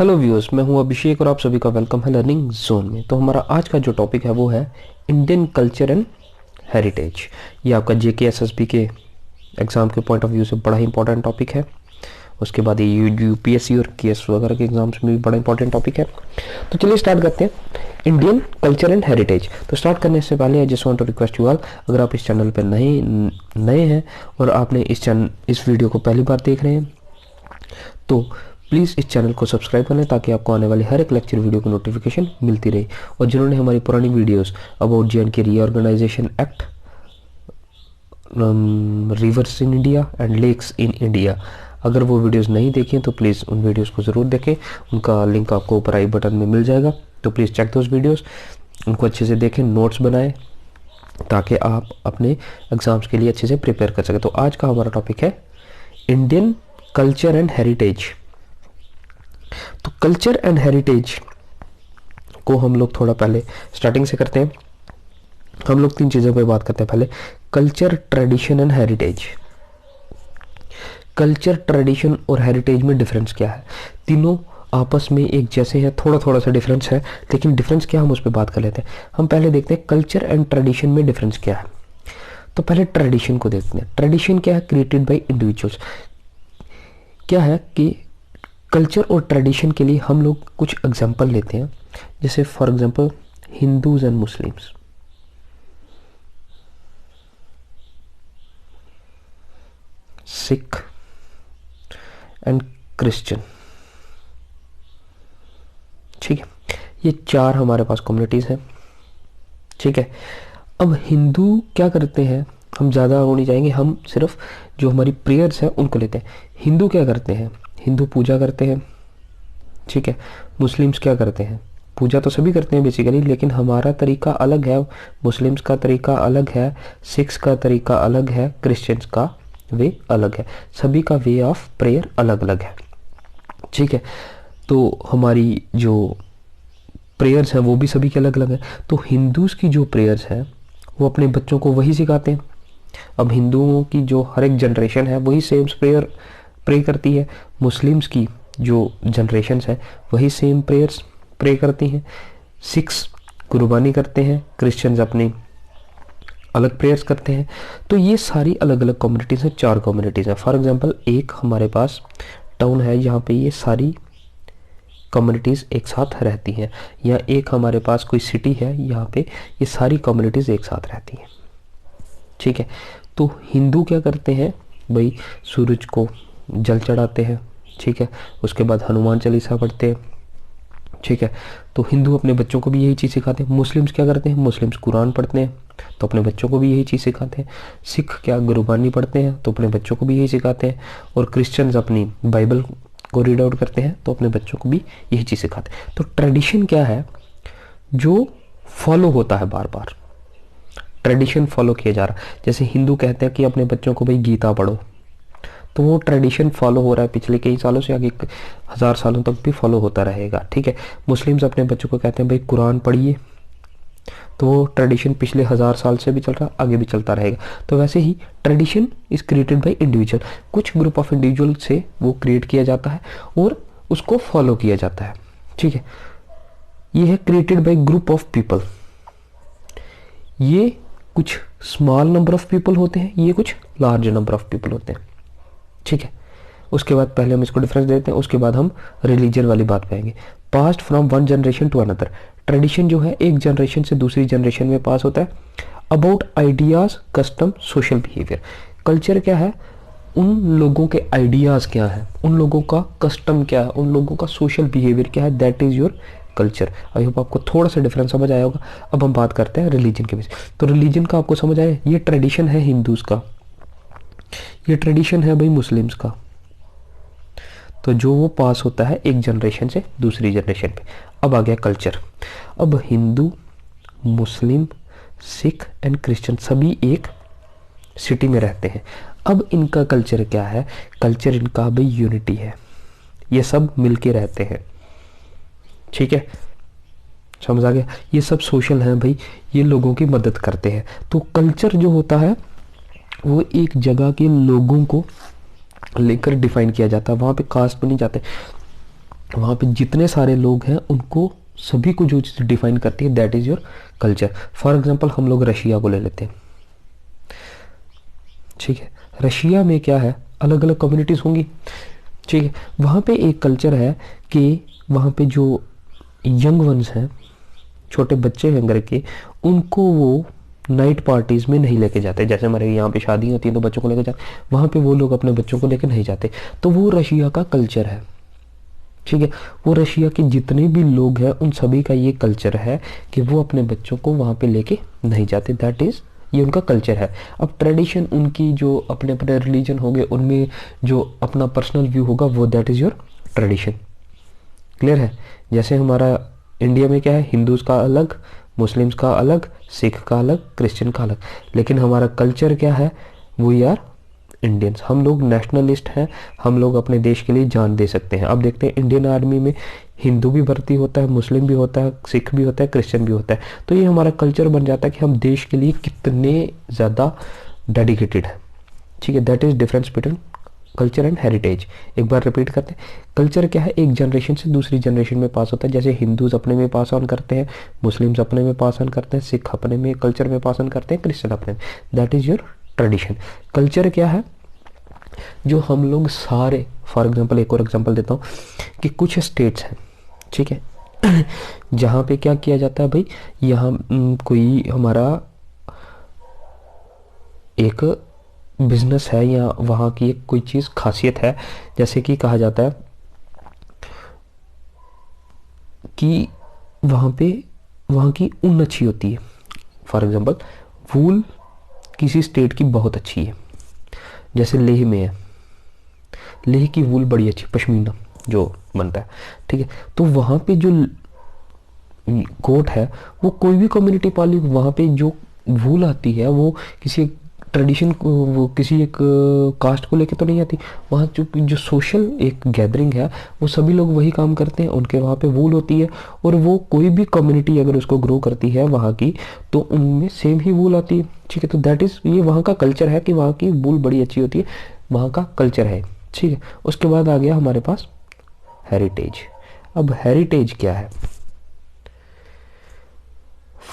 Hello viewers, मैं हूं अभिषेक और आप सभी का वेलकम है लर्निंग जोन में। तो हमारा आज का जो टॉपिक है वो है इंडियन कल्चर एंड हेरिटेज। ये आपका जेके एसएसबी के एग्ज़ाम के पॉइंट ऑफ व्यू से बड़ा ही इंपॉर्टेंट टॉपिक है। उसके बाद ये यूपीएससी और केएस वगैरह के एग्जाम्स में भी बड़ा इंपॉर्टेंट टॉपिक है। तो चलिए स्टार्ट करते हैं इंडियन कल्चर एंड हेरिटेज। तो स्टार्ट करने से पहले I just want to request you all, अगर आप इस चैनल पर नए हैं और आपने इस वीडियो को पहली बार देख रहे हैं तो प्लीज़ इस चैनल को सब्सक्राइब कर लें ताकि आपको आने वाली हर एक लेक्चर वीडियो की नोटिफिकेशन मिलती रहे। और जिन्होंने हमारी पुरानी videos about J and K reorganisation act, rivers in India and lakes in India, अगर वो वीडियोस नहीं देखी हैं तो प्लीज़ उन वीडियोस को ज़रूर देखें। उनका लिंक आपको ऊपर आई बटन में मिल जाएगा, तो प्लीज़ चेक दोज वीडियोस, उनको अच्छे से देखें, नोट्स बनाएं ताकि आप अपने एग्ज़ाम्स के लिए अच्छे से प्रिपेयर कर सकें। तो आज का हमारा टॉपिक है इंडियन कल्चर एंड हेरिटेज। तो कल्चर एंड हेरिटेज को हम लोग थोड़ा पहले स्टार्टिंग से करते हैं। हम लोग तीन चीज़ों पे बात करते हैं। पहले culture, tradition and heritage. Culture, tradition और हेरिटेज में डिफरेंस क्या है? तीनों आपस में एक जैसे हैं, थोड़ा थोड़ा सा डिफरेंस है, लेकिन डिफरेंस क्या हम उस पर बात कर लेते हैं। हम पहले देखते हैं कल्चर एंड ट्रेडिशन में डिफरेंस क्या है। तो पहले ट्रेडिशन को देखते हैं। ट्रेडिशन क्या है? Created by individuals. क्या है कि कल्चर और ट्रेडिशन के लिए हम लोग कुछ एग्जांपल लेते हैं, जैसे for example Hindus and Muslims, Sikh and Christian. ठीक है, ये चार हमारे पास कम्युनिटीज हैं। ठीक है, अब हिंदू क्या करते हैं, हम ज़्यादा वो नहीं जाएंगे, हम सिर्फ जो हमारी प्रेयर्स हैं उनको लेते हैं। हिंदू क्या करते हैं? हिंदू पूजा करते हैं। ठीक है, मुस्लिम्स क्या करते हैं? पूजा तो सभी करते हैं बेसिकली, लेकिन हमारा तरीका अलग है, मुस्लिम्स का तरीका अलग है, सिख्स का तरीका अलग है, क्रिश्चियंस का वे अलग है, सभी का वे ऑफ प्रेयर अलग अलग है। ठीक है, तो हमारी जो प्रेयर्स हैं वो भी सभी के अलग अलग हैं। तो हिंदूज़ की जो प्रेयर्स हैं वो अपने बच्चों को वही सिखाते हैं। अब हिंदुओं की जो हर एक जनरेशन है वही सेम प्रे करती है, मुस्लिम्स की जो जनरेशन्स है वही सेम प्रेयर्स प्रे करती हैं, सिख्स कुर्बानी करते हैं, क्रिश्चियंस अपनी अलग प्रेयर्स करते हैं। तो ये सारी अलग अलग कम्युनिटीज़ हैं, चार कम्युनिटीज़ हैं। फॉर एग्जांपल एक हमारे पास टाउन है जहाँ पे ये सारी कम्युनिटीज़ एक साथ रहती हैं, या एक हमारे पास कोई सिटी है यहाँ पे ये सारी कम्युनिटीज़ एक साथ रहती हैं। ठीक है, तो हिंदू क्या करते हैं भाई, सूरज को जल चढ़ाते हैं। ठीक है, उसके बाद हनुमान चालीसा पढ़ते हैं। ठीक है, तो हिंदू अपने बच्चों को भी यही चीज़ सिखाते हैं। मुस्लिम्स क्या करते हैं? मुस्लिम्स कुरान पढ़ते हैं, तो अपने बच्चों को भी यही चीज़ सिखाते हैं। सिख क्या गुरबानी पढ़ते हैं, तो अपने बच्चों को भी यही सिखाते हैं। और क्रिश्चियंस अपनी बाइबल को रीड आउट करते हैं, तो अपने बच्चों को भी यही चीज़ सिखाते हैं। तो ट्रेडिशन क्या है? जो फॉलो होता है बार बार, ट्रेडिशन फॉलो किया जा रहा है। जैसे हिंदू कहते हैं कि अपने बच्चों को भाई गीता पढ़ो, तो वो ट्रेडिशन फॉलो हो रहा है पिछले कई सालों से, आगे 1000 सालों तक भी फॉलो होता रहेगा। ठीक है, मुस्लिम्स अपने बच्चों को कहते हैं भाई कुरान पढ़िए, तो वो ट्रेडिशन पिछले 1000 साल से भी चल रहा, आगे भी चलता रहेगा। तो वैसे ही tradition is created by individual, कुछ ग्रुप ऑफ इंडिविजुअल से वो क्रिएट किया जाता है और उसको फॉलो किया जाता है। ठीक है, ये है created by group of people. ये कुछ स्मॉल नंबर ऑफ पीपल होते हैं, ये कुछ लार्ज नंबर ऑफ पीपल होते हैं। ठीक है, उसके बाद पहले हम इसको डिफरेंस देते हैं, उसके बाद हम रिलीजन वाली बात पे आएंगे। Passed from one generation to another, tradition जो है एक जनरेशन से दूसरी जनरेशन में पास होता है। About ideas, custom, social behaviour. Culture क्या है? उन लोगों के आइडियाज़ क्या है, उन लोगों का कस्टम क्या है, उन लोगों का सोशल बिहेवियर क्या है, that is your culture. I hope आपको थोड़ा सा डिफरेंस समझ आया होगा। अब हम बात करते हैं रिलीजन के विषय। तो रिलीजन का आपको समझ आया, ये ट्रेडिशन है हिंदूज़ का, ये ट्रेडिशन है भाई मुस्लिम्स का। तो जो वो पास होता है एक जनरेशन से दूसरी जनरेशन पे। अब आ गया कल्चर। अब हिंदू, मुस्लिम, सिख एंड क्रिश्चियन सभी एक सिटी में रहते हैं। अब इनका कल्चर क्या है? कल्चर इनका भाई यूनिटी है, ये सब मिलके रहते हैं। ठीक है, समझ आ गया? ये सब सोशल हैं भाई, ये लोगों की मदद करते हैं। तो कल्चर जो होता है वो एक जगह के लोगों को लेकर डिफाइन किया जाता है, वहाँ पे कास्ट में नहीं जाते। वहाँ पे जितने सारे लोग हैं उनको सभी को जो चीज़ डिफाइन करती है that is your culture. For example हम लोग रशिया को ले लेते हैं, ठीक है। रशिया में क्या है, अलग अलग कम्युनिटीज़ होंगी, ठीक है। वहाँ पे एक कल्चर है कि वहाँ पे जो यंग वंस हैं, छोटे बच्चे हैं घर के, उनको वो नाइट पार्टीज़ में नहीं लेके जाते। जैसे हमारे यहाँ पे शादी होती है तो बच्चों को लेके जाते, वहाँ पे वो लोग अपने बच्चों को लेके नहीं जाते। तो वो रशिया का कल्चर है, ठीक है। वो रशिया के जितने भी लोग हैं उन सभी का ये कल्चर है कि वो अपने बच्चों को वहाँ पे लेके नहीं जाते, दैट इज़ ये उनका कल्चर है। अब ट्रेडिशन उनकी जो अपने अपने रिलीजन हो गए, उनमें जो अपना पर्सनल व्यू होगा वो that is your tradition. Clear है। जैसे हमारा इंडिया में क्या है, हिंदूज का अलग, मुस्लिम्स का अलग, सिख का अलग, क्रिश्चियन का अलग, लेकिन हमारा कल्चर क्या है, वी आर इंडियंस। हम लोग नेशनलिस्ट हैं, हम लोग अपने देश के लिए जान दे सकते हैं। अब देखते हैं इंडियन आर्मी में हिंदू भी भर्ती होता है, मुस्लिम भी होता है, सिख भी होता है, क्रिश्चियन भी होता है। तो ये हमारा कल्चर बन जाता है कि हम देश के लिए कितने ज़्यादा डेडिकेटेड हैं, ठीक है। That is difference between culture and heritage. एक बार रिपीट करते हैं, कल्चर क्या है, एक जनरेशन से दूसरी जनरेशन में पास होता है। जैसे हिंदूज अपने में पास ऑन करते हैं, मुस्लिम्स अपने में पास ऑन करते हैं, सिख अपने में कल्चर में पास ऑन करते हैं, क्रिश्चियन अपने में। That is your tradition. Culture क्या है, जो हम लोग सारे, फॉर एग्जांपल एक और एग्जांपल देता हूँ कि कुछ स्टेट्स हैं, ठीक है, जहाँ पे क्या किया जाता है भाई, यहाँ कोई हमारा एक बिजनेस है या वहाँ की एक कोई चीज़ खासियत है, जैसे कि कहा जाता है कि वहाँ पे वहाँ की ऊन अच्छी होती है। फॉर एग्जांपल वूल किसी स्टेट की बहुत अच्छी है, जैसे लेह में है, लेह की वूल बड़ी अच्छी, पश्मीना जो बनता है, ठीक है। तो वहाँ पे जो कोट है वो कोई भी कम्युनिटी पाली, वहाँ पे जो वूल आती है वो किसी ट्रेडिशन को, वो किसी एक कास्ट को लेके तो नहीं आती। वहाँ जो जो सोशल एक गैदरिंग है वो सभी लोग वही काम करते हैं, उनके वहाँ पे वूल होती है। और वो कोई भी कम्युनिटी अगर उसको ग्रो करती है वहाँ की, तो उनमें सेम ही वूल आती है, ठीक है। तो दैट इज़, ये वहाँ का कल्चर है कि वहाँ की वूल बड़ी अच्छी होती है, वहाँ का कल्चर है, ठीक है। उसके बाद आ गया हमारे पास हेरिटेज। अब हेरिटेज क्या है,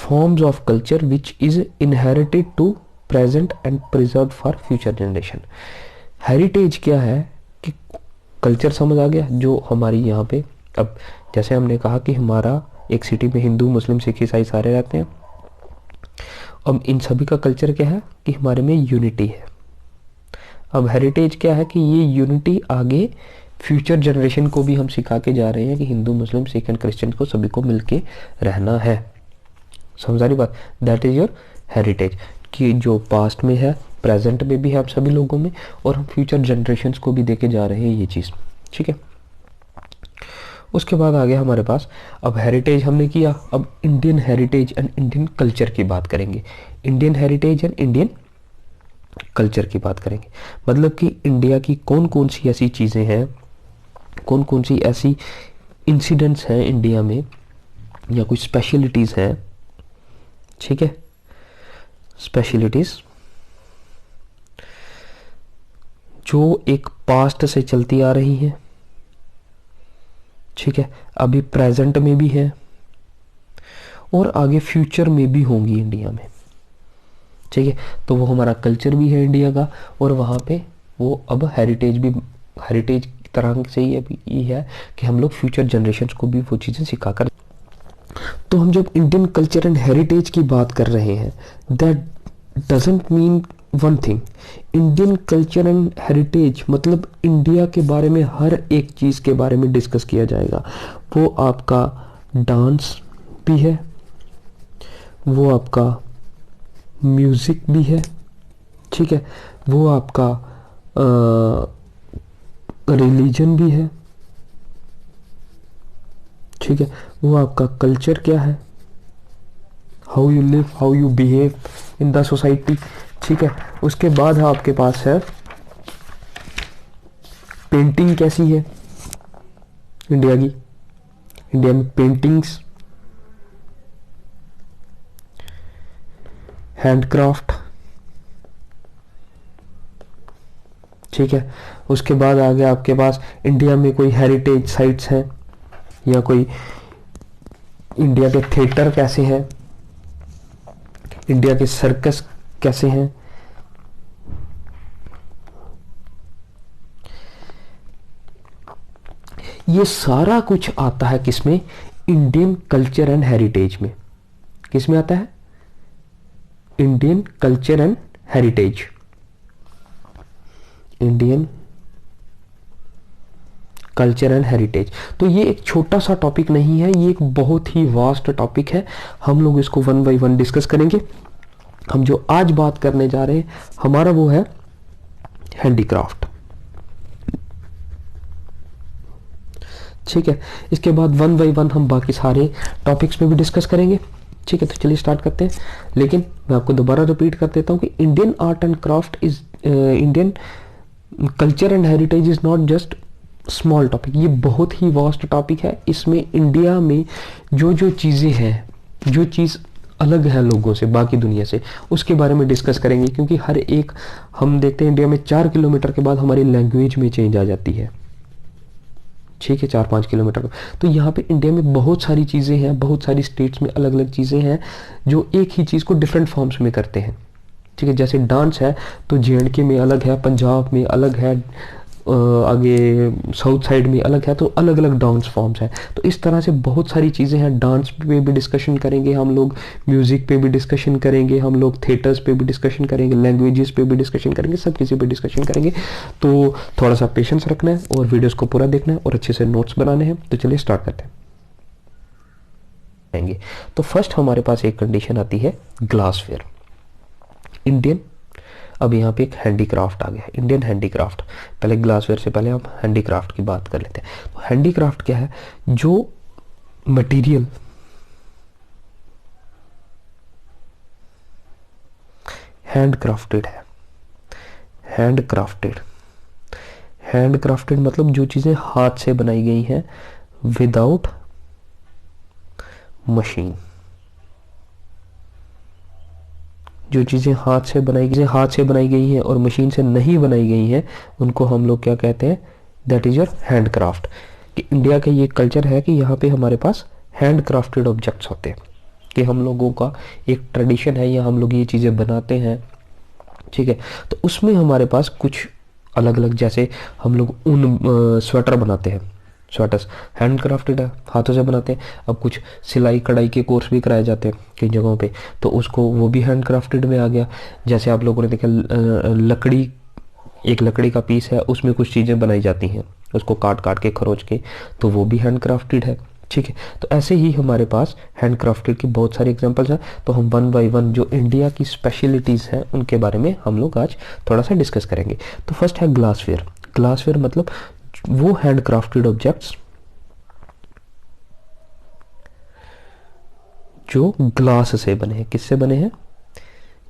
forms of culture which is inherited to present and preserved for future generation। Heritage क्या है कि कल्चर समझ आ गया जो हमारी यहाँ पे, अब जैसे हमने कहा कि हमारा एक सिटी में हिंदू, मुस्लिम, सिख, ईसाई सारे रहते हैं। अब इन सभी का कल्चर क्या है कि हमारे में यूनिटी है। अब हेरिटेज क्या है कि ये यूनिटी आगे फ्यूचर जनरेशन को भी हम सिखा के जा रहे हैं कि हिंदू, मुस्लिम, सिख एंड क्रिश्चियन को सभी को मिलके रहना है। समझ आ रही बात। दैट इज़ योर हेरिटेज, कि जो पास्ट में है, प्रेजेंट में भी है आप सभी लोगों में, और हम फ्यूचर जनरेशन्स को भी देके जा रहे हैं ये चीज़, ठीक है। उसके बाद आ गया हमारे पास, अब हेरिटेज हमने किया, अब Indian heritage and Indian culture की बात करेंगे। Indian heritage and Indian culture की बात करेंगे, मतलब कि इंडिया की कौन कौन सी ऐसी चीज़ें हैं, कौन कौन सी ऐसी इंसिडेंट्स हैं इंडिया में, या कुछ स्पेशलिटीज़ हैं, ठीक है, स्पेशलिटीज जो एक पास्ट से चलती आ रही हैं, ठीक है, अभी प्रेजेंट में भी है और आगे फ्यूचर में भी होंगी इंडिया में, ठीक है। तो वो हमारा कल्चर भी है इंडिया का, और वहाँ पे वो अब हेरिटेज भी, हेरिटेज की तरह से ही अभी ये है कि हम लोग फ्यूचर जनरेशन्स को भी वो चीज़ें सिखाकर। तो हम जब इंडियन कल्चर एंड हेरिटेज की बात कर रहे हैं, that doesn't mean one thing. Indian culture and heritage मतलब इंडिया के बारे में हर एक चीज़ के बारे में डिस्कस किया जाएगा। वो आपका डांस भी है, वो आपका म्यूज़िक भी है, ठीक है, वो आपका रिलीजन भी है, ठीक है, वो आपका कल्चर क्या है, how you live, how you behave in the society, ठीक है। उसके बाद आपके पास है पेंटिंग कैसी है इंडिया की, इंडिया में पेंटिंग्स, हैंडक्राफ्ट, ठीक है। उसके बाद आ गया आपके पास इंडिया में कोई हेरिटेज साइट्स हैं, या कोई इंडिया के थिएटर कैसे हैं, इंडिया के सर्कस कैसे हैं, ये सारा कुछ आता है किसमें, इंडियन कल्चर एंड हेरिटेज में। किसमें आता है, Indian culture and heritage, Indian culture and heritage. तो ये एक छोटा सा टॉपिक नहीं है, ये एक बहुत ही वास्ट टॉपिक है। हम लोग इसको वन बाय वन डिस्कस करेंगे। हम जो आज बात करने जा रहे हैं हमारा वो है हैंडीक्राफ्ट। ठीक है, इसके बाद वन बाय वन हम बाकी सारे टॉपिक्स पे भी डिस्कस करेंगे। ठीक है, तो चलिए स्टार्ट करते हैं। लेकिन मैं आपको दोबारा रिपीट कर देता हूँ कि Indian art and craft is, Indian culture and heritage is not just small topic, ये बहुत ही वास्ट टॉपिक है। इसमें इंडिया में जो जो चीज़ें हैं, जो चीज़ अलग है लोगों से, बाकी दुनिया से, उसके बारे में डिस्कस करेंगे। क्योंकि हर एक, हम देखते हैं इंडिया में 4 किलोमीटर के बाद हमारी लैंग्वेज में चेंज आ जाती है। ठीक है, 4-5 किलोमीटर। तो यहाँ पे इंडिया में बहुत सारी चीज़ें हैं, बहुत सारी स्टेट्स में अलग अलग चीज़ें हैं जो एक ही चीज़ को डिफरेंट फॉर्म्स में करते हैं। ठीक है, जैसे डांस है तो JNK में अलग है, पंजाब में अलग है, आगे साउथ साइड में अलग है, तो अलग अलग डांस फॉर्म्स हैं। तो इस तरह से बहुत सारी चीज़ें हैं। डांस पे भी डिस्कशन करेंगे हम लोग, म्यूज़िक पे भी डिस्कशन करेंगे हम लोग, थिएटर्स पे भी डिस्कशन करेंगे, लैंग्वेजेस पे भी डिस्कशन करेंगे, सब किसी पे डिस्कशन करेंगे। तो थोड़ा सा पेशेंस रखना है और वीडियोज़ को पूरा देखना है और अच्छे से नोट्स बनाने हैं। तो चलिए स्टार्ट करते हैं। तो फर्स्ट हमारे पास एक कंडीशन आती है ग्लासवेयर, इंडियन। अब यहाँ पे एक हैंडीक्राफ्ट आ गया, इंडियन हैंडीक्राफ्ट। पहले ग्लासवेयर से पहले हम हैंडीक्राफ्ट की बात कर लेते हैं। तो हैंडीक्राफ्ट क्या है, जो मटेरियल हैंडक्राफ्टेड है, हैंडक्राफ्टेड, हैंडक्राफ्टेड मतलब जो चीज़ें हाथ से बनाई गई हैं विदाउट मशीन। जो चीज़ें हाथ से बनाई गई हैं और मशीन से नहीं बनाई गई हैं, उनको हम लोग क्या कहते हैं, दैट इज योर हैंडक्राफ्ट। कि इंडिया का ये कल्चर है कि यहाँ पे हमारे पास हैंडक्राफ्टेड ऑब्जेक्ट्स होते हैं, कि हम लोगों का एक ट्रेडिशन है या हम लोग ये चीज़ें बनाते हैं। ठीक है, तो उसमें हमारे पास कुछ अलग अलग, जैसे हम लोग ऊन स्वेटर बनाते हैं, स्वेटर्स हैंडक्राफ्टेड है, हाथों से बनाते हैं। अब कुछ सिलाई कढ़ाई के कोर्स भी कराए जाते हैं कई जगहों पे, तो उसको वो भी हैंडक्राफ्टेड में आ गया। जैसे आप लोगों ने देखा लकड़ी, एक लकड़ी का पीस है, उसमें कुछ चीज़ें बनाई जाती हैं, उसको काट काट के खरोच के, तो वो भी हैंडक्राफ्टेड है। ठीक है, तो ऐसे ही हमारे पास हैंडक्राफ्टेड की बहुत सारी एग्जांपल्स हैं। तो हम वन बाय वन जो इंडिया की स्पेशलिटीज़ हैं उनके बारे में हम लोग आज थोड़ा सा डिस्कस करेंगे। तो फर्स्ट है ग्लासवेयर। ग्लासवेयर मतलब वो हैंडक्राफ्टेड ऑब्जेक्ट्स जो ग्लास से बने हैं। किससे बने हैं,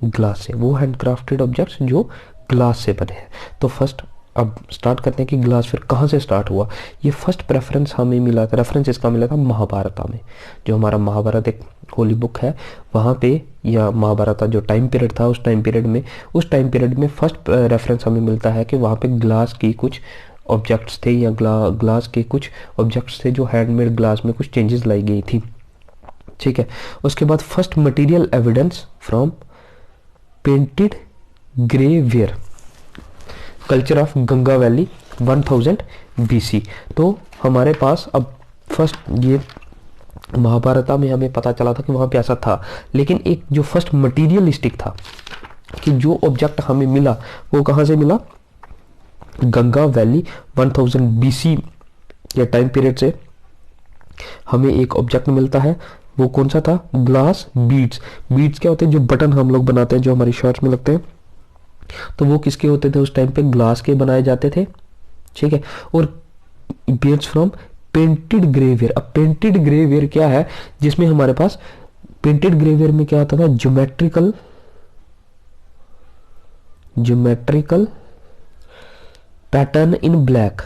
ग्लास से। वो हैंडक्राफ्टेड ऑब्जेक्ट्स जो ग्लास से बने हैं। तो फर्स्ट अब स्टार्ट करते हैं कि ग्लासवेयर कहाँ से स्टार्ट हुआ। ये फर्स्ट प्रेफरेंस हमें मिला था, रेफरेंस इसका मिला था महाभारत में। जो हमारा महाभारत एक होली बुक है, वहाँ पे, या महाभारत जो टाइम पीरियड था उस टाइम पीरियड में फर्स्ट रेफरेंस हमें मिलता है कि वहाँ पे ग्लास की कुछ ऑब्जेक्ट्स थे, या ग्लास के कुछ ऑब्जेक्ट्स थे जो हैंडमेड ग्लास में कुछ चेंजेस लाई गई थी। ठीक है, उसके बाद first material evidence from painted grey ware, culture of Ganga valley 1000 BC। तो हमारे पास अब फर्स्ट ये महाभारत में हमें पता चला था कि वहाँ पे ऐसा था, लेकिन एक जो फर्स्ट मटीरियलिस्टिक था, कि जो ऑब्जेक्ट हमें मिला वो कहाँ से मिला, गंगा वैली 1000 BC या टाइम पीरियड से हमें एक ऑब्जेक्ट मिलता है। वो कौन सा था, ग्लास बीड्स। बीड्स क्या होते हैं, जो बटन हम लोग बनाते हैं, जो हमारी शर्ट्स में लगते हैं, तो वो किसके होते थे उस टाइम पे, ग्लास के बनाए जाते थे। ठीक है, और बीड्स फ्रॉम पेंटेड ग्रेवेयर। अब पेंटेड ग्रेवेयर क्या है, जिसमें हमारे पास पेंटेड ग्रेवेयर में क्या होता था, geometrical pattern in black.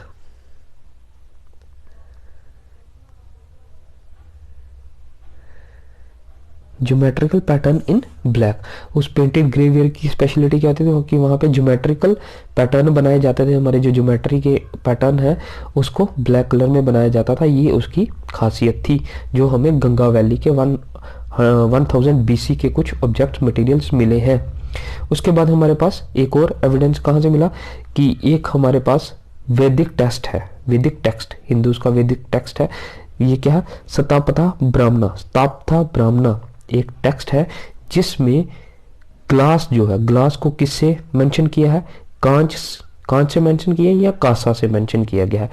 Geometrical pattern in black. उस पेंटेड ग्रेवियर की स्पेशलिटी क्या होती थी कि वहाँ पे ज्योमेट्रिकल पैटर्न बनाए जाते थे, हमारे जो ज्योमेट्री के पैटर्न है उसको ब्लैक कलर में बनाया जाता था, ये उसकी खासियत थी जो हमें गंगा वैली के 1000 BC के कुछ ऑब्जेक्ट मटेरियल्स मिले हैं। उसके बाद हमारे पास एक और एविडेंस कहाँ से मिला कि एक हमारे पास वैदिक टेक्स्ट है, वैदिक टेक्स्ट, हिंदूज का वैदिक टेक्स्ट है, ये क्या है, शतापथा ब्राह्मणा एक टेक्स्ट है जिसमें ग्लास जो है, ग्लास को किससे मेंशन किया है, कांच से मेंशन किया है या कांसा से मेंशन किया गया है।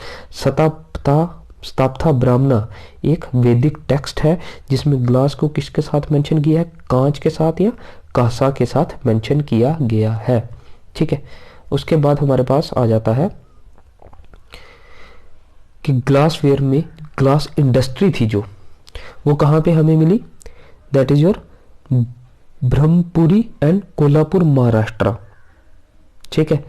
शतापथा ब्राह्मणा एक वैदिक टेक्स्ट है जिसमें ग्लास को किसके साथ मेंशन किया है, कांच के साथ या कांसा के साथ मेंशन किया गया है। ठीक है, उसके बाद हमारे पास आ जाता है कि ग्लासवेयर में ग्लास इंडस्ट्री थी जो, वो कहाँ पे हमें मिली, that is your Brahmapuri and Kolhapur Maharashtra. ठीक है,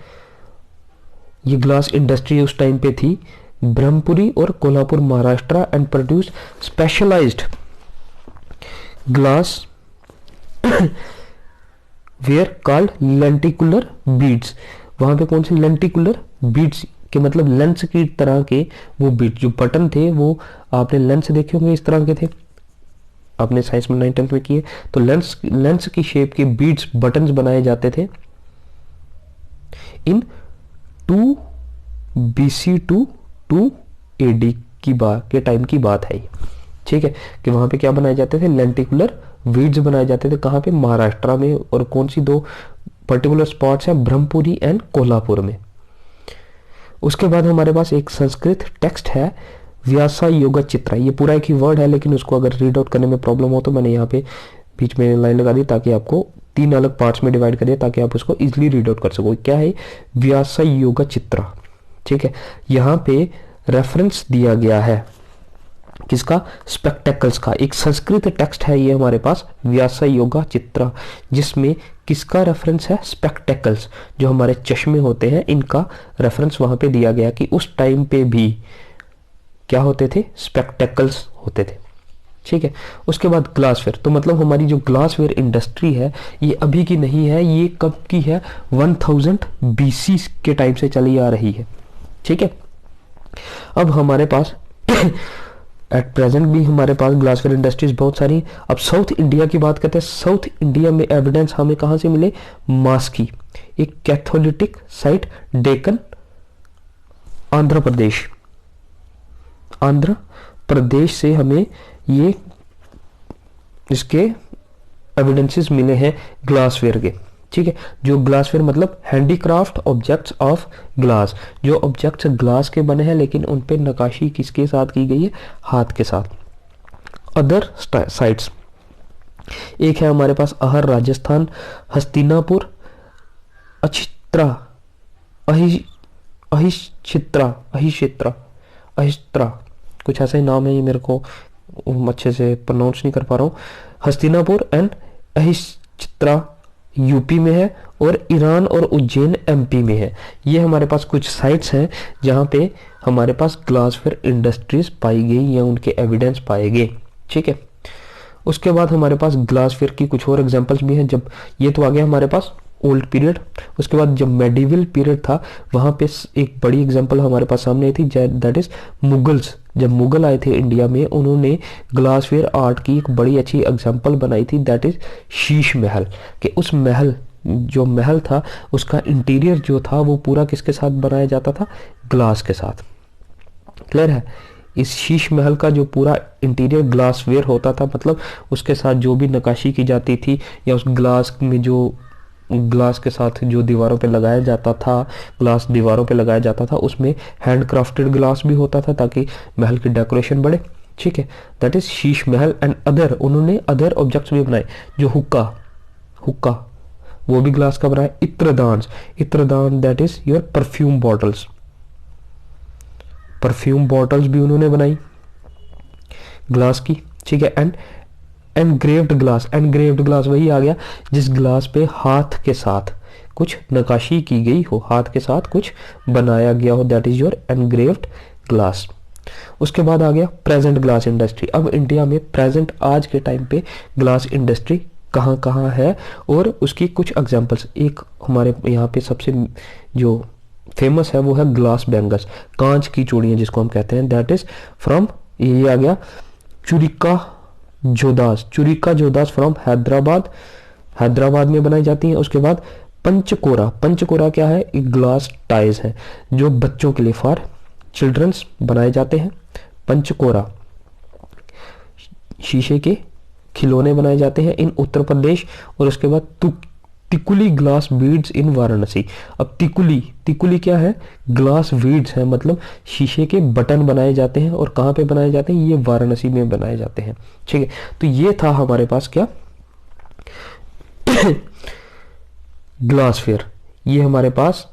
ये ग्लास इंडस्ट्री उस टाइम पे थी ब्रह्मपुरी और Kolhapur Maharashtra and produce specialised glass ware called lenticular beads. वहां पे कौन से लेंटिकुलर बीड्स के मतलब लेंस की तरह के वो बीड्स, जो बटन थे वो आपने लेंस देखे होंगे इस तरह के थे, आपने साइंस में 9th 10th में किए, तो लेंस की शेप के बीड्स बटन्स बनाए जाते थे इन 2 BC to 2 AD की बात के टाइम की बात है ये। ठीक है, कि वहां पे क्या बनाए जाते थे, लेंटिकुलर बीड्स बनाए जाते थे, कहाँ पे, महाराष्ट्र में, और कौन सी 2 पर्टिकुलर स्पॉट्स हैं, ब्रह्मपुरी एंड कोल्हापुर में। उसके बाद हमारे पास एक संस्कृत टेक्स्ट है व्यासा योगा चित्रा, ये पूरा एक ही वर्ड है लेकिन उसको अगर रीड आउट करने में प्रॉब्लम हो तो मैंने यहाँ पे बीच में लाइन लगा दी ताकि आपको 3 अलग पार्ट्स में डिवाइड कर दिया ताकि आप उसको इजिली रीड आउट कर सको। क्या है व्यासा योगा चित्रा। ठीक है, यहाँ पे रेफरेंस दिया गया है किसका, स्पेक्टेकल्स का। एक संस्कृत टेक्स्ट है ये हमारे पास व्यासा योगा चित्रा, जिसमें किसका रेफरेंस है, स्पेक्टेकल्स, जो हमारे चश्मे होते हैं इनका रेफरेंस वहां पे दिया गया कि उस टाइम पे भी क्या होते थे, स्पेक्टेकल्स होते थे। ठीक है, उसके बाद ग्लासवेयर, तो मतलब हमारी जो ग्लासवेयर इंडस्ट्री है ये अभी की नहीं है, ये कब की है, 1000 BC के टाइम से चली आ रही है। ठीक है, अब हमारे पास एट प्रेजेंट भी हमारे पास ग्लासवेयर इंडस्ट्रीज बहुत सारी। अब साउथ इंडिया की बात करते हैं, साउथ इंडिया में एविडेंस हमें कहां से मिले, मास की, एक कैथोलिटिक साइट डेक्कन, आंध्र प्रदेश से हमें ये इसके एविडेंसेस मिले हैं ग्लासवेयर के। ठीक है, जो ग्लासवेयर मतलब हैंडीक्राफ्ट ऑब्जेक्ट्स ऑफ ग्लास, जो ऑब्जेक्ट्स ग्लास के बने हैं लेकिन उन पे नकाशी किसके साथ की गई है, हाथ के साथ। अदर साइट्स, एक है हमारे पास अहर राजस्थान, हस्तिनापुर, अहिष्त्रा कुछ ऐसा ही नाम है, ये मेरे को अच्छे से प्रोनाउंस नहीं कर पा रहा हूँ। हस्तिनापुर एंड अहिष्त्रा यूपी में है और ईरान और उज्जैन MP में है। ये हमारे पास कुछ साइट्स हैं जहाँ पे हमारे पास ग्लासवेयर इंडस्ट्रीज पाई गई या उनके एविडेंस पाए गए। ठीक है, उसके बाद हमारे पास ग्लासवेयर की कुछ और एग्जांपल्स भी हैं। जब ये तो आ गया हमारे पास ओल्ड पीरियड, उसके बाद जब मेडिवल पीरियड था वहाँ पे एक बड़ी एग्जांपल हमारे पास सामने आई थी, दैट इज मुगल्स। जब मुगल आए थे इंडिया में उन्होंने ग्लासवेयर आर्ट की एक बड़ी अच्छी एग्जांपल बनाई थी, दैट इज शीश महल। कि उस महल, जो महल था उसका इंटीरियर जो था वो पूरा किसके साथ बनाया जाता था, ग्लास के साथ। क्लियर है, इस शीश महल का जो पूरा इंटीरियर ग्लासवेयर होता था, मतलब उसके साथ जो भी नक्काशी की जाती थी या उस ग्लास में जो ग्लास के साथ जो दीवारों पे लगाया जाता था, ग्लास दीवारों पे लगाया जाता था, उसमें हैंड क्राफ्टेड ग्लास भी होता था ताकि महल की डेकोरेशन बढ़े। ठीक है, that is Sheesh Mahal and other, उन्होंने अदर ऑब्जेक्ट्स भी बनाए, जो हुक्का वो भी ग्लास का बनाया। इत्रदान that is your perfume bottles भी उन्होंने बनाई ग्लास की। ठीक है, एंड एनग्रेव्ड ग्लास वही आ गया जिस ग्लास पे हाथ के साथ कुछ नक्काशी की गई हो, हाथ के साथ कुछ बनाया गया हो, that is your engraved glass. उसके बाद आ गया प्रेजेंट ग्लास इंडस्ट्री। अब इंडिया में प्रेजेंट आज के टाइम पे ग्लास इंडस्ट्री कहाँ कहाँ है और उसकी कुछ एग्जांपल्स। एक हमारे यहाँ पे सबसे जो फेमस है वो है ग्लास बैंगल्स, कांच की चूड़ियाँ जिसको हम कहते हैं, दैट इज फ्रॉम, ये आ गया चुरिका जोदास, चुरिका जोदास फ्रॉम हैदराबाद, हैदराबाद में बनाई जाती हैं। उसके बाद पंचकोरा, पंचकोरा क्या है, एक ग्लास टाइज है जो बच्चों के लिए फॉर चिल्ड्रंस बनाए जाते हैं। पंचकोरा शीशे के खिलौने बनाए जाते हैं इन उत्तर प्रदेश। और उसके बाद तिकुली ग्लास बीड्स इन वाराणसी। अब तिकुली, तिकुली क्या है, ग्लास बीड्स है, मतलब शीशे के बटन बनाए जाते हैं। और कहाँ पे बनाए जाते हैं, ये वाराणसी में बनाए जाते हैं। ठीक है, तो ये था हमारे पास क्या ग्लास फेयर। ये हमारे पास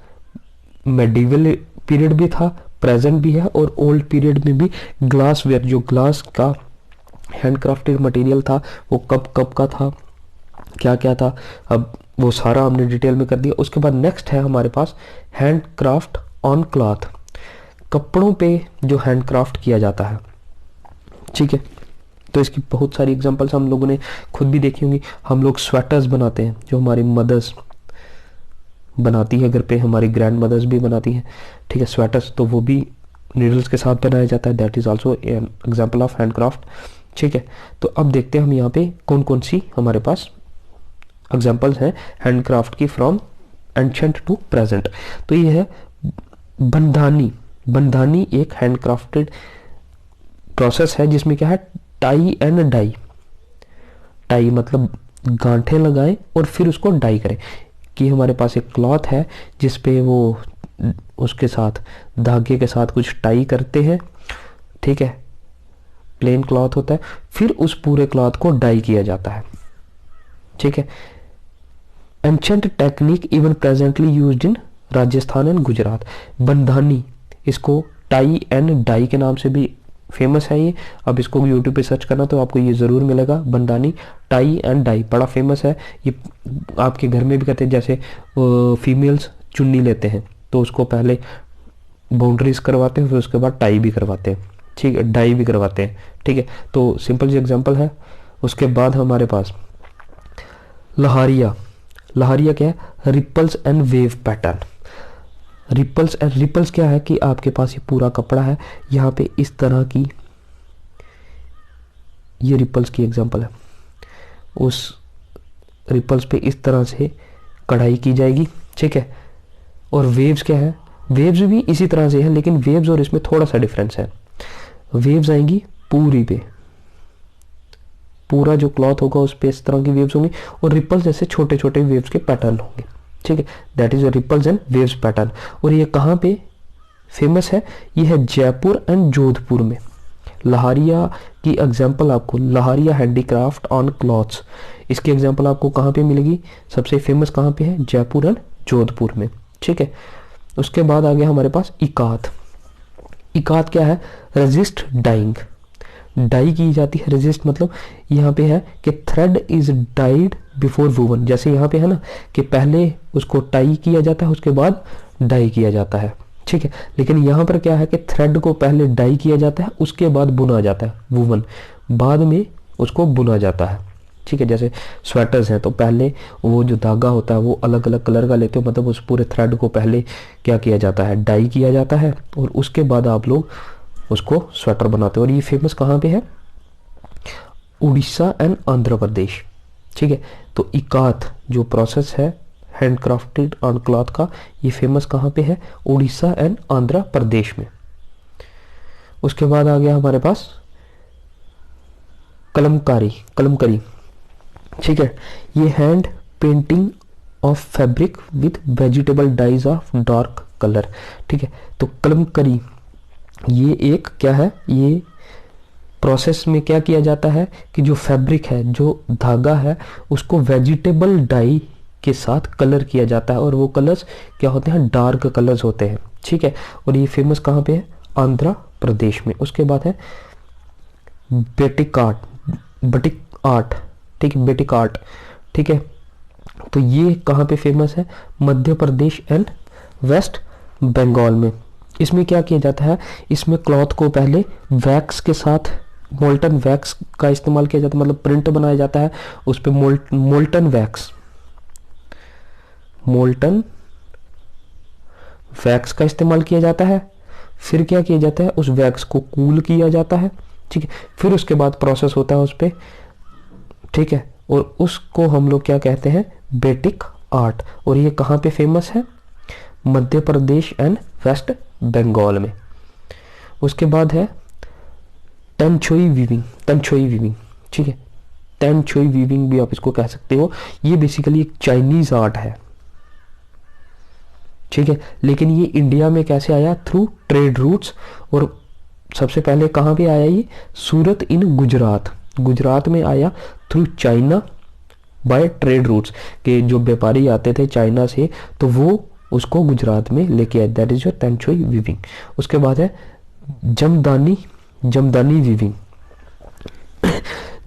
मेडिवल पीरियड भी था, प्रेजेंट भी है और ओल्ड पीरियड में भी ग्लास वेयर, जो ग्लास का हैंडक्राफ्टेड मटेरियल था वो कब कब का था, क्या क्या था, अब वो सारा हमने डिटेल में कर दिया। उसके बाद नेक्स्ट है हमारे पास हैंडक्राफ्ट ऑन क्लॉथ, कपड़ों पे जो हैंडक्राफ्ट किया जाता है। ठीक है, तो इसकी बहुत सारी एग्जांपल्स हम लोगों ने खुद भी देखी होंगी। हम लोग स्वेटर्स बनाते हैं जो हमारी मदर्स बनाती है घर पे, हमारी ग्रैंड मदर्स भी बनाती हैं। ठीक है, स्वेटर्स तो वो भी नीडल्स के साथ बनाया जाता है, that is also an example of handcraft. ठीक है, तो अब देखते हैं हम यहाँ पे कौन कौन सी हमारे पास एग्जांपल्स हैं हैंडक्राफ्ट की फ्रॉम एंशिएंट टू प्रेजेंट। तो ये है बंधानी। बंधानी एक हैंडक्राफ्टेड प्रोसेस है जिसमें क्या है, टाई एंड डाई। टाई मतलब गांठें लगाएं और फिर उसको डाई करें। कि हमारे पास एक क्लॉथ है जिसपे वो उसके साथ धागे के साथ कुछ टाई करते हैं। ठीक है, प्लेन क्लॉथ होता है, फिर उस पूरे क्लॉथ को डाई किया जाता है। ठीक है, ancient technique even presently used in Rajasthan and Gujarat. Bandhani, इसको टाई एंड डाई के नाम से भी फेमस है ये। अब इसको यूट्यूब पे सर्च करना तो आपको ये ज़रूर मिलेगा, बंधानी टाई एंड डाई, बड़ा फेमस है ये। आपके घर में भी करते हैं, जैसे फीमेल्स चुन्नी लेते हैं तो उसको पहले बाउंड्रीज करवाते हैं, फिर उसके बाद टाई भी करवाते हैं। ठीक है, डाई भी करवाते हैं। ठीक है, तो सिंपल सी एग्जांपल है। उसके बाद हमारे पास लहारिया। लहारिया क्या है, ripples and wave pattern. Ripples and ripples क्या है कि आपके पास ये पूरा कपड़ा है, यहाँ पे इस तरह की, ये रिपल्स की एग्जांपल है, उस रिपल्स पे इस तरह से कढ़ाई की जाएगी। ठीक है, और वेव्स क्या है, वेव्स भी इसी तरह से है, लेकिन वेव्स और इसमें थोड़ा सा डिफरेंस है। वेव्स आएंगी पूरी पे, पूरा जो क्लॉथ होगा उस पे इस तरह की वेव्स होंगी, और रिपल्स जैसे छोटे छोटे वेव्स के पैटर्न होंगे। ठीक है, that is ripples and waves pattern. और ये कहाँ पे फेमस है, ये है जयपुर एंड जोधपुर में। लहारिया की एग्जांपल आपको, लहारिया हैंडीक्राफ्ट ऑन क्लॉथ्स, इसकी एग्जांपल आपको कहाँ पे मिलेगी, सबसे फेमस कहाँ पे है, जयपुर एंड जोधपुर में। ठीक है, उसके बाद आ गया हमारे पास इकात। इकात क्या है, रेजिस्ट डाइंग, डाई की जाती है। रेजिस्ट मतलब यहाँ पे है कि thread is died before woven, जैसे यहाँ पे है ना कि पहले उसको टाई किया जाता है उसके बाद डाई किया जाता है। ठीक है, लेकिन यहाँ पर क्या है कि थ्रेड को पहले डाई किया जाता है उसके बाद बुना जाता है, वूवन बाद में उसको बुना जाता है। ठीक है, जैसे स्वेटर्स हैं तो पहले वो जो धागा होता है वो अलग अलग कलर का लेते हो, मतलब उस पूरे थ्रेड को पहले क्या किया जाता है, डाई किया जाता है, और उसके बाद आप लोग उसको स्वेटर बनाते हो। और ये फेमस कहाँ पे है, उड़ीसा एंड आंध्र प्रदेश। ठीक है, तो इकात जो प्रोसेस है हैंडक्राफ्टेड ऑन क्लॉथ का, ये फेमस कहाँ पे है, उड़ीसा एंड आंध्र प्रदेश में। उसके बाद आ गया हमारे पास कलमकारी, कलमकरी। ठीक है, ये hand painting of fabric with vegetable dyes of dark colour. ठीक है, तो कलमकरी ये एक क्या है, ये प्रोसेस में क्या किया जाता है कि जो फैब्रिक है, जो धागा है, उसको वेजिटेबल डाई के साथ कलर किया जाता है, और वो कलर्स क्या होते हैं, डार्क कलर्स होते हैं। ठीक है, और ये फेमस कहाँ पे है, आंध्र प्रदेश में। उसके बाद है बेटिक आर्ट, बटिक आर्ट। ठीक है, बेटिक आर्ट। ठीक है, तो ये कहाँ पे फेमस है, मध्य प्रदेश एंड वेस्ट बंगाल में। इसमें क्या किया जाता है, इसमें क्लॉथ को पहले वैक्स के साथ, मोल्टन वैक्स का इस्तेमाल किया जाता है, मतलब प्रिंट बनाया जाता है उस पर मोल्टन वैक्स का इस्तेमाल किया जाता है। फिर क्या किया जाता है, उस वैक्स को कूल किया जाता है, ठीक है। फिर उसके बाद प्रोसेस होता है उस पर, ठीक है, और उसको हम लोग क्या कहते हैं, बेटिक आर्ट। और ये कहाँ पे फेमस है, मध्य प्रदेश एंड वेस्ट बंगाल में। उसके बाद है तंछोई वीविंग, ठीक है, तंछोई वीविंग भी आप इसको कह सकते हो। ये बेसिकली एक चाइनीज आर्ट है, ठीक है, लेकिन ये इंडिया में कैसे आया, थ्रू ट्रेड रूट्स। और सबसे पहले कहाँ पे आया ये, सूरत इन गुजरात में आया through China bye trade routes, के जो व्यापारी आते थे चाइना से तो वो उसको गुजरात में लेके आए, दैट इज योर तंछोई वीविंग। उसके बाद है जमदानी वीविंग।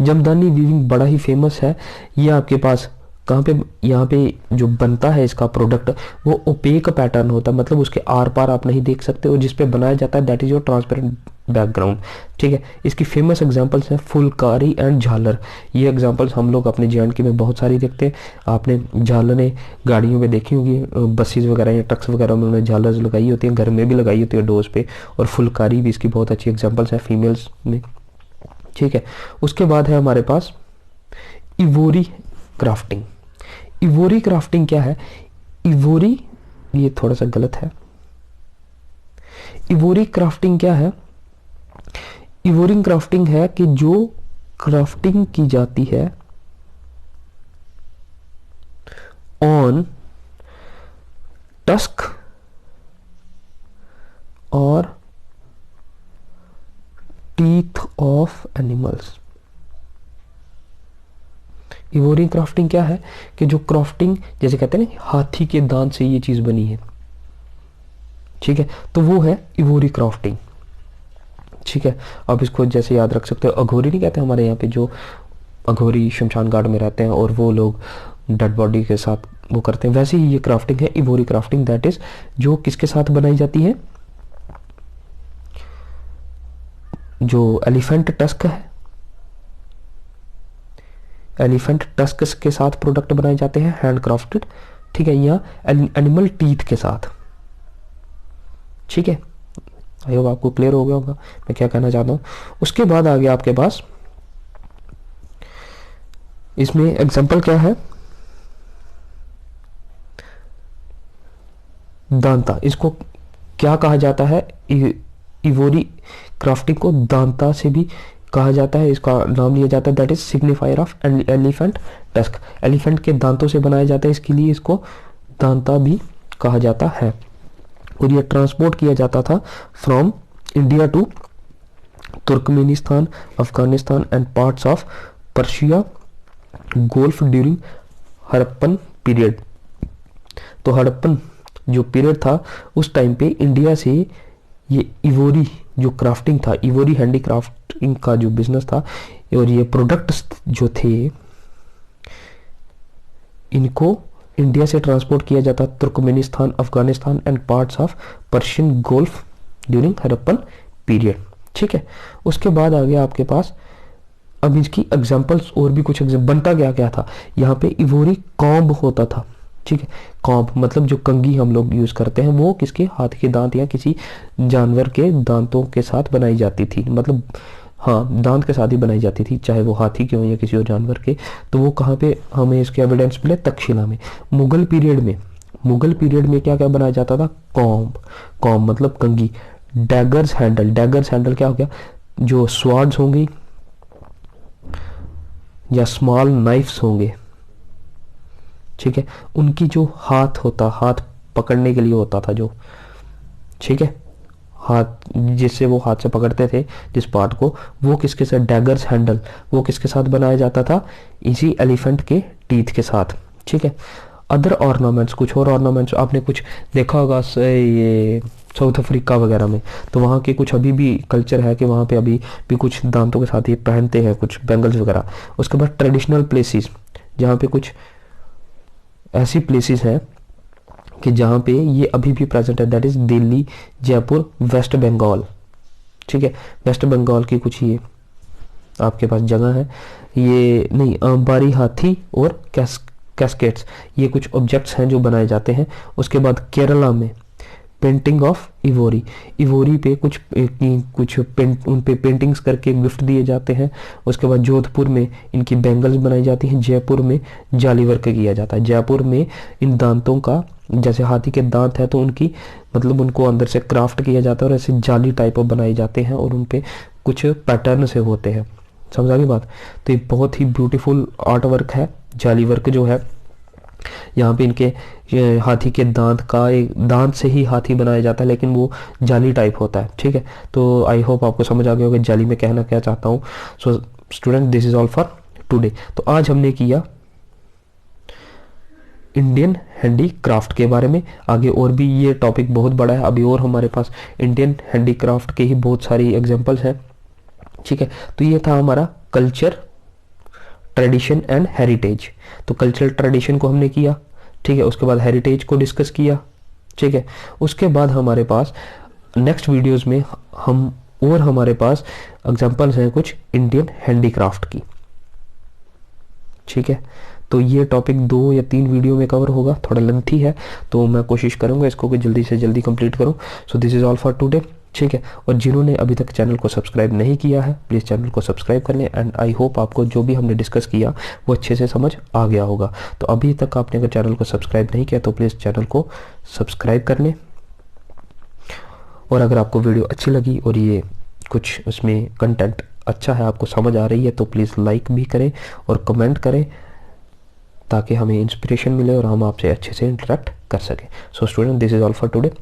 जमदानी वीविंग बड़ा ही फेमस है। ये आपके पास कहाँ पे, यहाँ पे जो बनता है इसका प्रोडक्ट वो ओपेक पैटर्न होता है, मतलब उसके आर पार आप नहीं देख सकते, और जिस पे बनाया जाता है that is your transparent background, ठीक है। इसकी फेमस एग्जांपल्स हैं फुलकारी एंड झालर। ये एग्जांपल्स हम लोग अपने जे में बहुत सारी देखते हैं। आपने झालरें गाड़ियों में देखी होगी, बसेस वगैरह या ट्रक्स वगैरह में उन्होंने झालर लगाई होती है, घर में भी लगाई होती है डोर्स पे। और फुलकारी भी इसकी बहुत अच्छी एग्जाम्पल्स है फीमेल्स में, ठीक है। उसके बाद है हमारे पास इवोरी क्राफ्टिंग। इवोरी क्राफ्टिंग क्या है, इवोरी, ये थोड़ा सा गलत है। इवोरी क्राफ्टिंग क्या है, इवोरी क्राफ्टिंग है कि जो क्राफ्टिंग की जाती है ऑन टस्क और teeth of animals. Ivory crafting क्या है कि जो क्राफ्टिंग, जैसे कहते हैं ना हाथी के दांत से ये चीज बनी है, ठीक है, तो वो है इवोरी क्राफ्टिंग, ठीक है। आप इसको जैसे याद रख सकते हो, अघोरी नहीं कहते हमारे यहाँ पे, जो अघोरी शमशान घाट में रहते हैं और वो लोग डेड बॉडी के साथ वो करते हैं, वैसे ही ये क्राफ्टिंग है इवोरी क्राफ्टिंग, दैट इज जो किसके साथ बनाई जाती है, जो एलिफेंट टस्क है, एलिफेंट टस्क के साथ प्रोडक्ट बनाए जाते हैं हैंड क्राफ्टेड, ठीक है, या एनिमल टीथ के साथ, ठीक है। आई होप आपको क्लियर हो गया होगा मैं क्या कहना चाहता हूँ। उसके बाद आ गया आपके पास, इसमें एग्जांपल क्या है, दांता। इसको क्या कहा जाता है, इवोरी क्राफ्टिंग को दांता से भी कहा जाता है, इसका नाम लिया जाता है that is signifier of elephant tusk. Elephant के दांतों से बनाया जाता है, इसके लिए इसको दांता भी कहा जाता है। और ये ट्रांसपोर्ट किया जाता था from India to Turkmenistan, Afghanistan and parts of Persia Gulf during Harappan period. तो हड़प्पन जो पीरियड था उस टाइम पे इंडिया से ये इवोरी जो क्राफ्टिंग था, इवोरी हैंडीक्राफ्टिंग का जो बिजनेस था, और ये प्रोडक्ट्स जो थे इनको इंडिया से ट्रांसपोर्ट किया जाता Turkmenistan, Afghanistan and parts of Persian golf during Harappan period, ठीक है। उसके बाद आ गया आपके पास, अब इसकी एग्जांपल्स और भी कुछ बनता क्या था, यहाँ पे इवोरी कॉम्ब होता था, ठीक है। कॉम्ब मतलब जो कंघी हम लोग यूज करते हैं वो किसके, हाथ के दांत या किसी जानवर के दांतों के साथ बनाई जाती थी, मतलब हाँ दांत के साथ ही बनाई जाती थी, चाहे वो हाथी के हो या किसी और जानवर के। तो वो कहाँ पे हमें इसके एविडेंस मिले, तक्षशिला में। मुगल पीरियड में क्या क्या बनाया जाता था, कॉम्ब मतलब कंघी। डैगर्स हैंडल क्या हो गया, जो स्वार्ड्स होंगे या स्मॉल नाइफ्स होंगे, ठीक है, उनकी जो हाथ पकड़ने के लिए होता था जो, ठीक है, हाथ जिससे वो हाथ से पकड़ते थे जिस पार्ट को, वो किसके साथ, डैगर्स हैंडल, वो किसके साथ बनाया जाता था, इसी एलिफेंट के टीथ के साथ, ठीक है। अदर ऑर्नामेंट्स, कुछ और ऑर्नामेंट्स आपने कुछ देखा होगा ये साउथ अफ्रीका वगैरह में, तो वहाँ के कुछ अभी भी कल्चर है कि वहाँ पे अभी भी कुछ दांतों के साथ ही पहनते हैं कुछ बैंगल्स वगैरह। उसके बाद ट्रेडिशनल प्लेसेस, जहाँ पे कुछ ऐसी प्लेसेस हैं कि जहाँ पे ये अभी भी प्रेजेंट है, that is Delhi, Jaipur, West Bengal. ठीक है, वेस्ट बंगाल की कुछ ये आपके पास जगह है, ये नहीं, बारी हाथी और कैस्केट्स, ये कुछ ऑब्जेक्ट्स हैं जो बनाए जाते हैं। उसके बाद केरला में पेंटिंग ऑफ इवोरी, इवोरी पे कुछ पेंट, उन पे पेंटिंग्स करके गिफ्ट दिए जाते हैं। उसके बाद जोधपुर में इनकी बैंगल्स बनाई जाती हैं। जयपुर में जाली वर्क किया जाता है। जयपुर में इन दांतों का, जैसे हाथी के दांत है तो उनकी मतलब उनको अंदर से क्राफ्ट किया जाता है और ऐसे जाली टाइप ऑफ बनाए जाते हैं और उन पे कुछ पैटर्न से होते हैं। समझा की बात? तो ये बहुत ही ब्यूटीफुल आर्ट वर्क है जाली वर्क जो है। यहाँ पे इनके ये हाथी के दांत का, एक दांत से ही हाथी बनाया जाता है लेकिन वो जाली टाइप होता है। ठीक है, तो आई होप आपको समझ आ गया होगा जाली में कहना क्या चाहता हूँ। So student, this is all for today. तो आज हमने किया इंडियन हैंडीक्राफ्ट के बारे में। आगे और भी ये टॉपिक बहुत बड़ा है, अभी और हमारे पास इंडियन हैंडीक्राफ्ट के ही बहुत सारी एग्जांपल्स हैं। ठीक है, तो ये था हमारा कल्चर, ट्रेडिशन एंड हेरिटेज। तो कल्चरल ट्रेडिशन को हमने किया, ठीक है, उसके बाद हेरिटेज को डिस्कस किया। ठीक है, उसके बाद हमारे पास नेक्स्ट वीडियोस में हम और हमारे पास एग्जांपल्स हैं कुछ इंडियन हैंडीक्राफ्ट की। ठीक है, तो ये टॉपिक 2 या 3 वीडियो में कवर होगा, थोड़ा लेंथी है तो मैं कोशिश करूंगा इसको कि जल्दी से जल्दी कंप्लीट करूं। So this is all for today. ठीक है, और जिन्होंने अभी तक चैनल को सब्सक्राइब नहीं किया है प्लीज़ चैनल को सब्सक्राइब कर लें। एंड आई होप आपको जो भी हमने डिस्कस किया वो अच्छे से समझ आ गया होगा। तो अभी तक आपने अगर चैनल को सब्सक्राइब नहीं किया तो प्लीज़ चैनल को सब्सक्राइब कर लें। और अगर आपको वीडियो अच्छी लगी और ये कुछ उसमें कंटेंट अच्छा है, आपको समझ आ रही है, तो प्लीज़ लाइक भी करें और कमेंट करें ताकि हमें इंस्पिरेशन मिले और हम आपसे अच्छे से इंटरेक्ट कर सकें। So student, this is all for today.